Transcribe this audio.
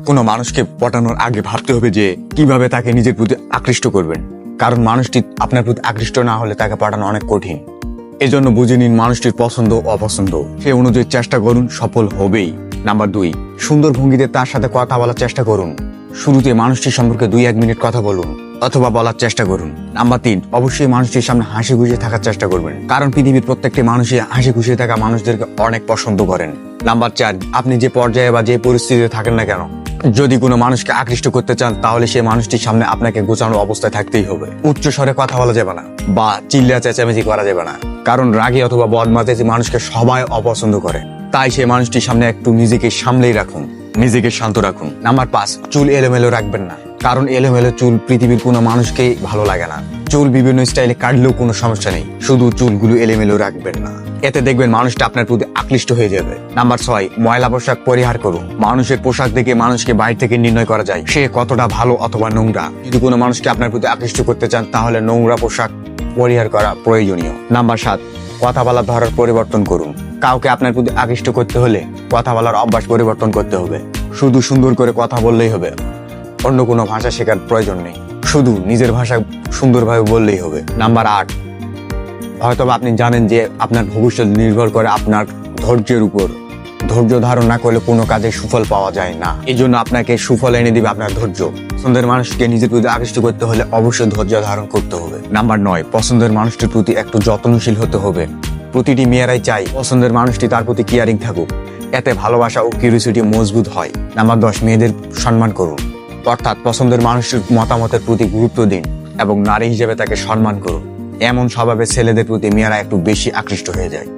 কোনো মানুষকে পটানোর আগে ভাবতে হবে যে কিভাবে তাকে নিজের প্রতি আকৃষ্ট করবেন, কারণ মানুষটি আপনার প্রতি আকৃষ্ট না হলে তাকে পটানো অনেক কঠিন। এজন্য বুঝে নিন মানুষটির পছন্দ অপছন্দ, সে অনুযায়ী চেষ্টা করুন, সফল হবেই। নাম্বার 2, সুন্দর ভঙ্গিতে তার সাথে কথা বলার চেষ্টা করুন। শুরুতে মানুষটির সম্পর্কে 2-1 মিনিট কথা বলুন অথবা বলার চেষ্টা করুন। নাম্বার 3, অবশ্যই মানুষটির সামনে হাসি খুশি থাকার চেষ্টা করবেন, কারণ পৃথিবীর প্রত্যেকটি মানুষই হাসি খুশি থাকা মানুষদেরকে অনেক পছন্দ করেন। নাম্বার 4, আপনি যে পর্যায়ে বা যে পরিস্থিতিতে থাকেন না কেন, যদি কোনো মানুষকে আকৃষ্ট করতে চান তাহলে সেই মানুষটির সামনে আপনাকে গোছানো অবস্থায় থাকতেই হবে। উচ্চ স্বরে কথা বলা যাবে না বা চিল্লা চেঁচামেচি করা যাবে না, কারণ রাগী অথবা বদমেজাজি মানুষকে সবাই অপছন্দ করে। তাই সেই মানুষটির সামনে একটু নিজেকে সামলেই রাখুন, নিজেকে শান্ত রাখুন। নাম্বার 5, চুল এলোমেলো রাখবেন না, কারণ এলোমেলো চুল পৃথিবীর কোনো মানুষকেই ভালো লাগে না। চুল বিভিন্ন স্টাইলে কাটলেও কোনো সমস্যা নেই, শুধু চুলগুলো এলোমেলো রাখবেন না, এতে দেখবেন মানুষটা আপনার প্রতি আকৃষ্ট হয়ে যাবে। নাম্বার 6, ময়লা পোশাক পরিহার করুন। মানুষের পোশাক দেখে মানুষকে বাইরে থেকে নির্ণয় করা যায় সে কতটা ভালো অথবা নোংরা। যদি কোনো মানুষকে আপনার প্রতি আকৃষ্ট করতে চান তাহলে নোংরা পোশাক পরিহার করা প্রয়োজনীয়। নাম্বার 7, কথা বলার ধরন পরিবর্তন করুন। কাউকে আপনার প্রতি আকৃষ্ট করতে হলে কথা বলার অভ্যাস পরিবর্তন করতে হবে। শুধু সুন্দর করে কথা বললেই হবে, অন্য কোনো ভাষা শেখার প্রয়োজন নেই, শুধু নিজের ভাষা সুন্দরভাবে বললেই হবে। নাম্বার 8, হয়তোবা আপনি জানেন যে আপনার ভবিষ্যৎ নির্ভর করে আপনার ধৈর্যের উপর। ধৈর্য ধারণ না করলে কোনো কাজে সুফল পাওয়া যায় না, এই জন্য আপনাকে সুফল এনে দিবে আপনার ধৈর্য। পছন্দের মানুষকে নিজের প্রতি আকৃষ্ট করতে হলে অবশ্যই ধৈর্য ধারণ করতে হবে। নাম্বার 9, পছন্দের মানুষটির প্রতি একটু যত্নশীল হতে হবে। প্রতিটি মেয়েরাই চাই পছন্দের মানুষটি তার প্রতি কেয়ারিং থাকুক, এতে ভালোবাসা ও কিউরিওসিটি মজবুত হয়। নাম্বার 10, মেয়েদের সম্মান করুন, অর্থাৎ পছন্দের মানুষটির মতামতের প্রতি গুরুত্ব দিন এবং নারী হিসেবে তাকে সম্মান করুন। এমন স্বভাবে ছেলেদের প্রতি মেয়েরা একটু বেশি আকৃষ্ট হয়ে যায়।